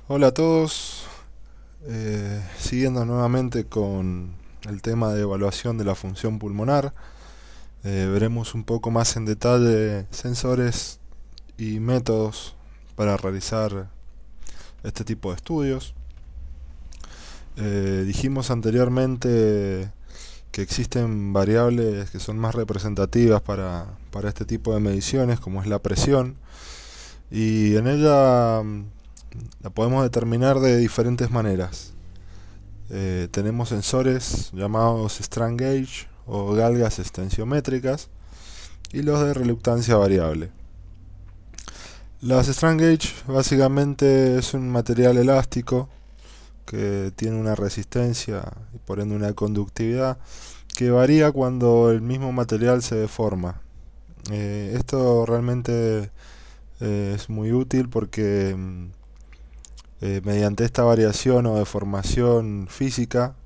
Hola a todos, siguiendo nuevamente con el tema de evaluación de la función pulmonar, veremos un poco más en detalle sensores y métodos para realizar este tipo de estudios. Dijimos anteriormente que existen variables que son más representativas para este tipo de mediciones, como es la presión, y en ella la podemos determinar de diferentes maneras. Tenemos sensores llamados strain gauge o galgas extensiométricas y los de reluctancia variable. Las strain gauge básicamente es un material elástico que tiene una resistencia y por ende una conductividad que varía cuando el mismo material se deforma. Esto realmente es muy útil porque mediante esta variación o deformación física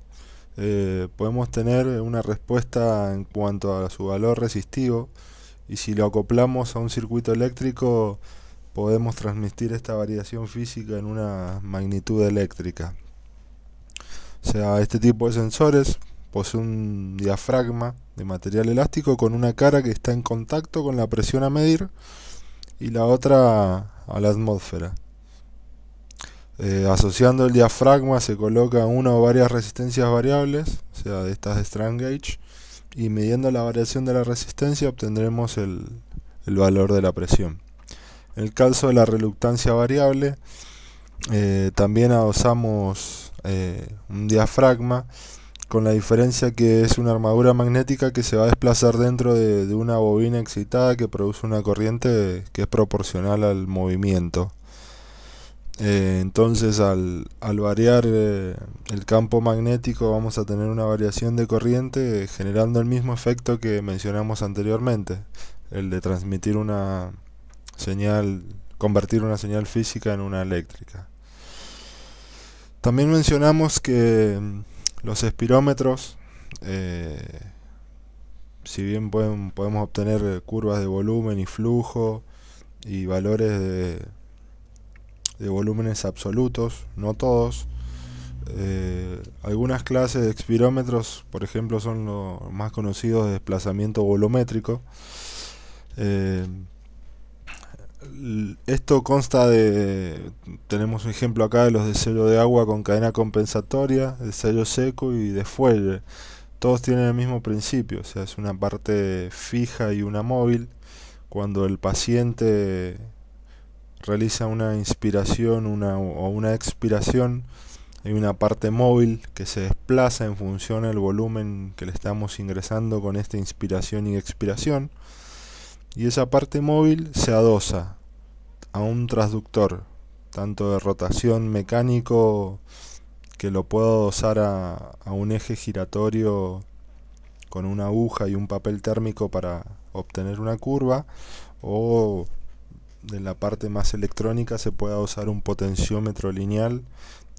podemos tener una respuesta en cuanto a su valor resistivo, y si lo acoplamos a un circuito eléctrico podemos transmitir esta variación física en una magnitud eléctrica. O sea, este tipo de sensores posee un diafragma de material elástico con una cara que está en contacto con la presión a medir y la otra a la atmósfera. Asociando el diafragma se coloca una o varias resistencias variables, o sea, de estas de strain gauge, y midiendo la variación de la resistencia obtendremos el valor de la presión. En el caso de la reluctancia variable, también adosamos un diafragma, con la diferencia que es una armadura magnética que se va a desplazar dentro de una bobina excitada que produce una corriente que es proporcional al movimiento. Entonces al variar el campo magnético vamos a tener una variación de corriente generando el mismo efecto que mencionamos anteriormente, el de transmitir una señal, convertir una señal física en una eléctrica. También mencionamos que los espirómetros, si bien podemos obtener curvas de volumen y flujo y valores de volúmenes absolutos, no todos. Algunas clases de espirómetros, por ejemplo, son los más conocidos de desplazamiento volumétrico. Eh, Esto consta de, tenemos un ejemplo acá de los de sello de agua con cadena compensatoria, de sello seco y de fuelle. Todos tienen el mismo principio, o sea, es una parte fija y una móvil. Cuando el paciente realiza una inspiración o una expiración, hay una parte móvil que se desplaza en función del volumen que le estamos ingresando con esta inspiración y expiración, y esa parte móvil se adosa a un transductor, tanto de rotación mecánico que lo puedo adosar a un eje giratorio con una aguja y un papel térmico para obtener una curva, o de la parte más electrónica se puede usar un potenciómetro lineal,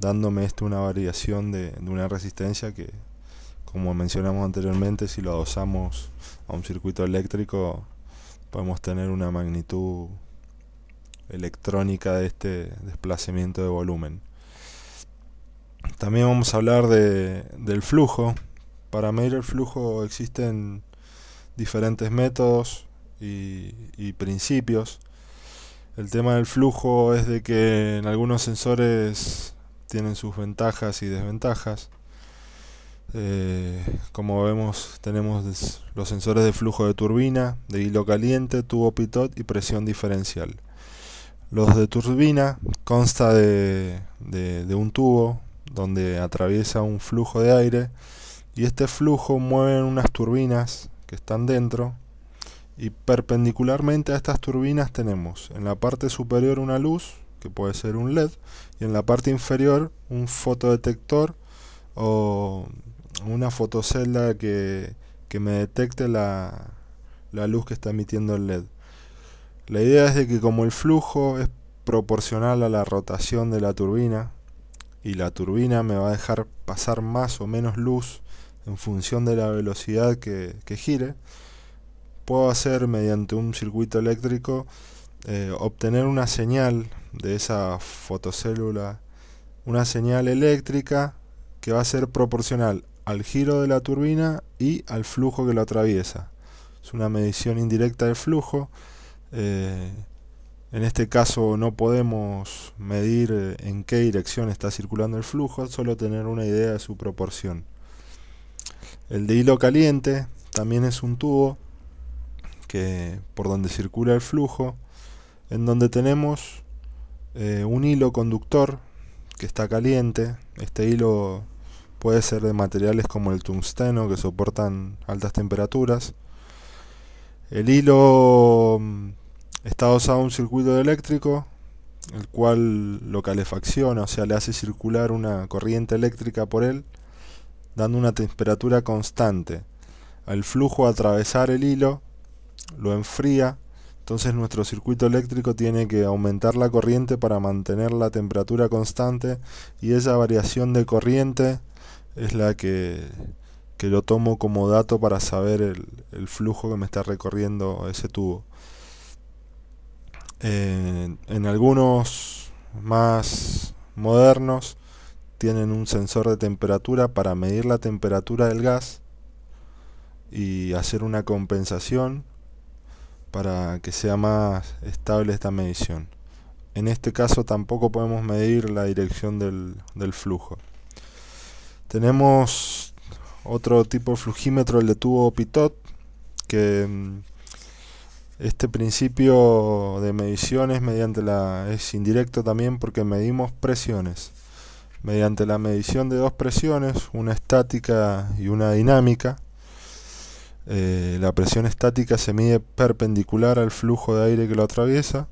dándome una variación de una resistencia que, como mencionamos anteriormente, si lo adosamos a un circuito eléctrico podemos tener una magnitud electrónica de este desplazamiento de volumen. También vamos a hablar del flujo. Para medir el flujo existen diferentes métodos y principios. El tema del flujo es de que en algunos sensores tienen sus ventajas y desventajas. Como vemos, tenemos los sensores de flujo de turbina, de hilo caliente, tubo pitot y presión diferencial. Los de turbina consta de un tubo donde atraviesa un flujo de aire, y este flujo mueve unas turbinas que están dentro, y perpendicularmente a estas turbinas tenemos en la parte superior una luz, que puede ser un LED, y en la parte inferior un fotodetector o una fotocelda que me detecte la luz que está emitiendo el LED. La idea es de que como el flujo es proporcional a la rotación de la turbina, y la turbina me va a dejar pasar más o menos luz en función de la velocidad que gire, puedo hacer mediante un circuito eléctrico obtener una señal de esa fotocélula una señal eléctrica que va a ser proporcional al giro de la turbina y al flujo que lo atraviesa. Es una medición indirecta del flujo. En este caso no podemos medir en qué dirección está circulando el flujo, solo tener una idea de su proporción. El de hilo caliente también es un tubo por donde circula el flujo, en donde tenemos un hilo conductor que está caliente. Este hilo puede ser de materiales como el tungsteno, que soportan altas temperaturas. El hilo está adosado a un circuito eléctrico, el cual lo calefacciona, o sea, le hace circular una corriente eléctrica por él, dando una temperatura constante. Al flujo atravesar el hilo, lo enfría, entonces nuestro circuito eléctrico tiene que aumentar la corriente para mantener la temperatura constante, y esa variación de corriente es la que lo tomo como dato para saber el flujo que me está recorriendo ese tubo. En algunos más modernos tienen un sensor de temperatura para medir la temperatura del gas y hacer una compensación para que sea más estable esta medición. En este caso tampoco podemos medir la dirección del flujo. Tenemos otro tipo de flujímetro, el de tubo pitot, que este principio de medición es indirecto también, porque medimos presiones. Mediante la medición de dos presiones, una estática y una dinámica, la presión estática se mide perpendicular al flujo de aire que lo atraviesa,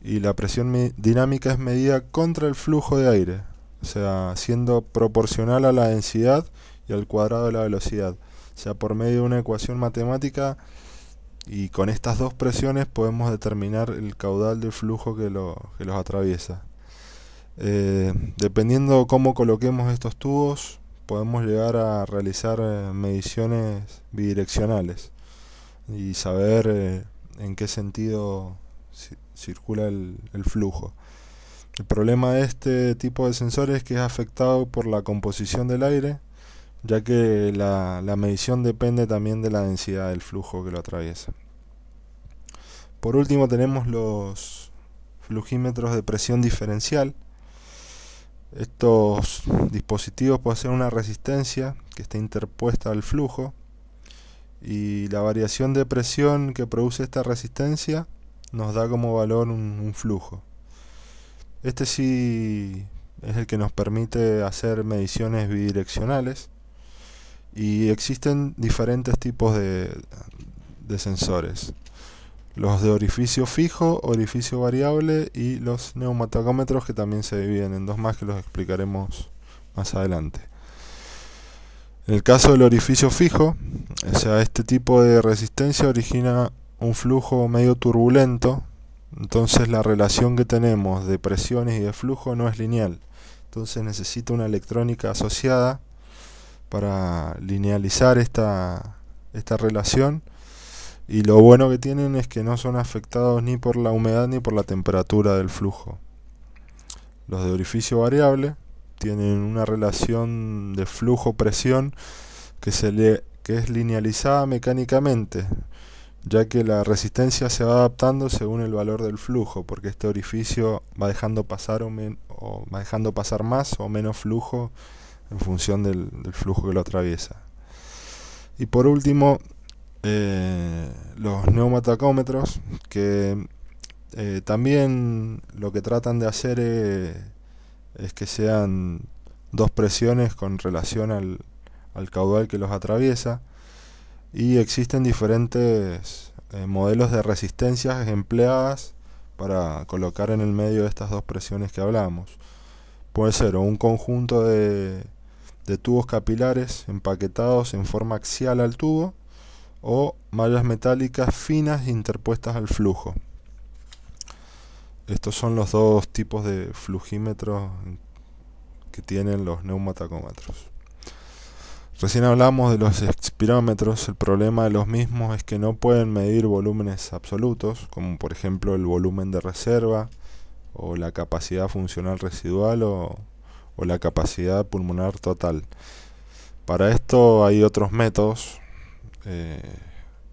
y la presión dinámica es medida contra el flujo de aire, o sea, siendo proporcional a la densidad y al cuadrado de la velocidad, o sea, por medio de una ecuación matemática. Y con estas dos presiones podemos determinar el caudal del flujo que los atraviesa. Dependiendo cómo coloquemos estos tubos, podemos llegar a realizar mediciones bidireccionales y saber en qué sentido circula el flujo. El problema de este tipo de sensores es que es afectado por la composición del aire, ya que la medición depende también de la densidad del flujo que lo atraviesa. Por último tenemos los flujímetros de presión diferencial. Estos dispositivos poseen una resistencia que está interpuesta al flujo, y la variación de presión que produce esta resistencia nos da como valor un flujo. Este sí es el que nos permite hacer mediciones bidireccionales, y existen diferentes tipos de sensores: los de orificio fijo, orificio variable, y los neumatacómetros, que también se dividen en dos más, que los explicaremos más adelante. En el caso del orificio fijo, o sea, este tipo de resistencia origina un flujo medio turbulento. Entonces la relación que tenemos de presiones y de flujo no es lineal, entonces necesita una electrónica asociada para linealizar esta relación. Y lo bueno que tienen es que no son afectados ni por la humedad ni por la temperatura del flujo. Los de orificio variable tienen una relación de flujo-presión que es linealizada mecánicamente, ya que la resistencia se va adaptando según el valor del flujo, porque este orificio va dejando pasar va dejando pasar más o menos flujo en función del flujo que lo atraviesa. Y por último, los neumatacómetros, que también lo que tratan de hacer es que sean dos presiones con relación al caudal que los atraviesa, y existen diferentes modelos de resistencias empleadas para colocar en el medio de estas dos presiones que hablamos. Puede ser un conjunto de tubos capilares empaquetados en forma axial al tubo, o mallas metálicas finas interpuestas al flujo. Estos son los dos tipos de flujímetros que tienen los neumatacómetros. Recién hablamos de los espirómetros. El problema de los mismos es que no pueden medir volúmenes absolutos, como por ejemplo el volumen de reserva o la capacidad funcional residual o la capacidad pulmonar total. Para esto hay otros métodos.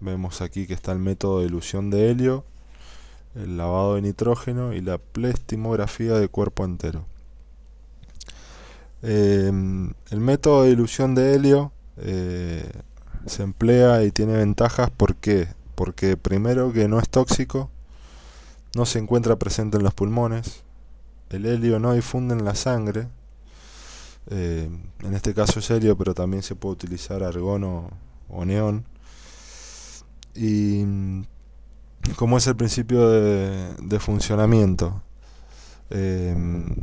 Vemos aquí que está el método de elusión de helio, el lavado de nitrógeno y la plestimografía de cuerpo entero. El método de dilución de helio se emplea y tiene ventajas. ¿Por qué? Porque primero que no es tóxico, no se encuentra presente en los pulmones, el helio no difunde en la sangre, en este caso es helio, pero también se puede utilizar argón o neón. Y ¿cómo es el principio de funcionamiento? El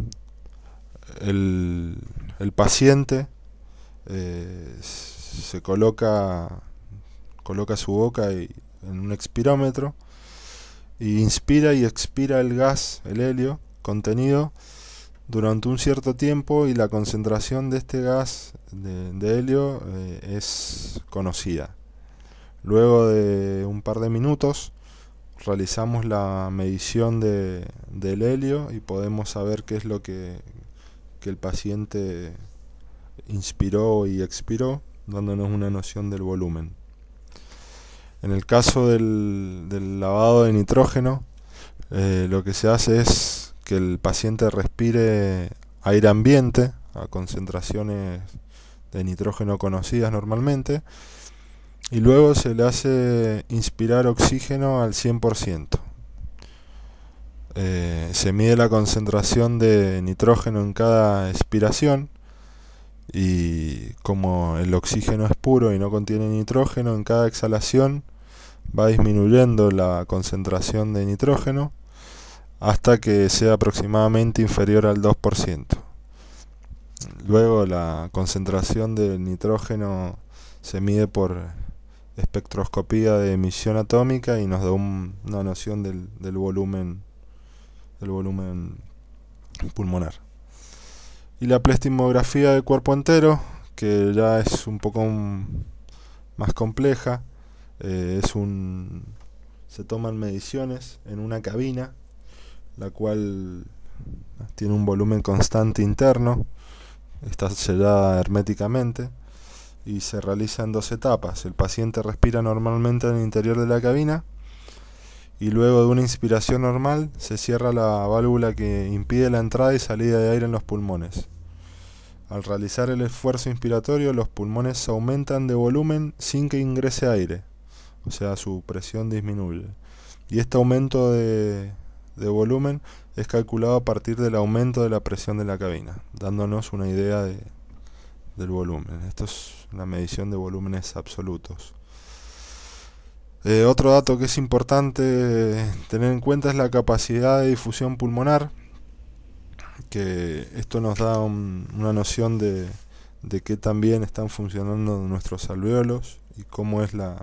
paciente se coloca su boca en un expirómetro y inspira y expira el gas, el helio contenido, durante un cierto tiempo, y la concentración de este gas de helio es conocida. Luego de un par de minutos realizamos la medición del helio y podemos saber qué es lo que el paciente inspiró y expiró, dándonos una noción del volumen. En el caso del lavado de nitrógeno, lo que se hace es que el paciente respire aire ambiente a concentraciones de nitrógeno conocidas normalmente, y luego se le hace inspirar oxígeno al 100%. Se mide la concentración de nitrógeno en cada expiración, y como el oxígeno es puro y no contiene nitrógeno, en cada exhalación va disminuyendo la concentración de nitrógeno hasta que sea aproximadamente inferior al 2%. Luego la concentración de nitrógeno se mide por espectroscopía de emisión atómica y nos da una noción del volumen pulmonar. Y la plestimografía del cuerpo entero, que ya es un poco más compleja, se toman mediciones en una cabina, la cual tiene un volumen constante interno, está sellada herméticamente y se realiza en 2 etapas. El paciente respira normalmente en el interior de la cabina y luego de una inspiración normal se cierra la válvula que impide la entrada y salida de aire en los pulmones. Al realizar el esfuerzo inspiratorio, los pulmones aumentan de volumen sin que ingrese aire, o sea, su presión disminuye. Y este aumento de volumen es calculado a partir del aumento de la presión de la cabina, dándonos una idea del volumen. Esto es la medición de volúmenes absolutos. Otro dato que es importante tener en cuenta es la capacidad de difusión pulmonar, que esto nos da una noción de qué tan bien están funcionando nuestros alvéolos y cómo es la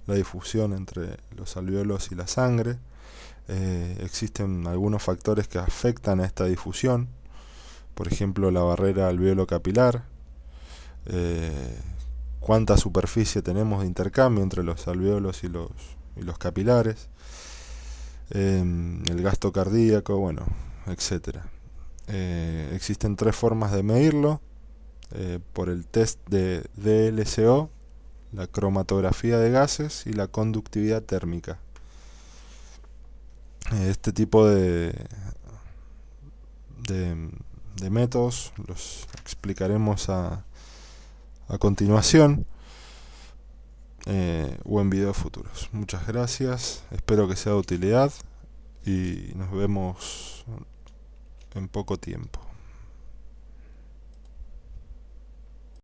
difusión entre los alvéolos y la sangre. Existen algunos factores que afectan a esta difusión, por ejemplo la barrera alvéolo capilar, cuánta superficie tenemos de intercambio entre los alvéolos y los capilares, el gasto cardíaco, bueno, etcétera. Existen 3 formas de medirlo: por el test de DLCO, la cromatografía de gases y la conductividad térmica. Este tipo de métodos los explicaremos a continuación o en videos futuros. Muchas gracias, espero que sea de utilidad y nos vemos en poco tiempo.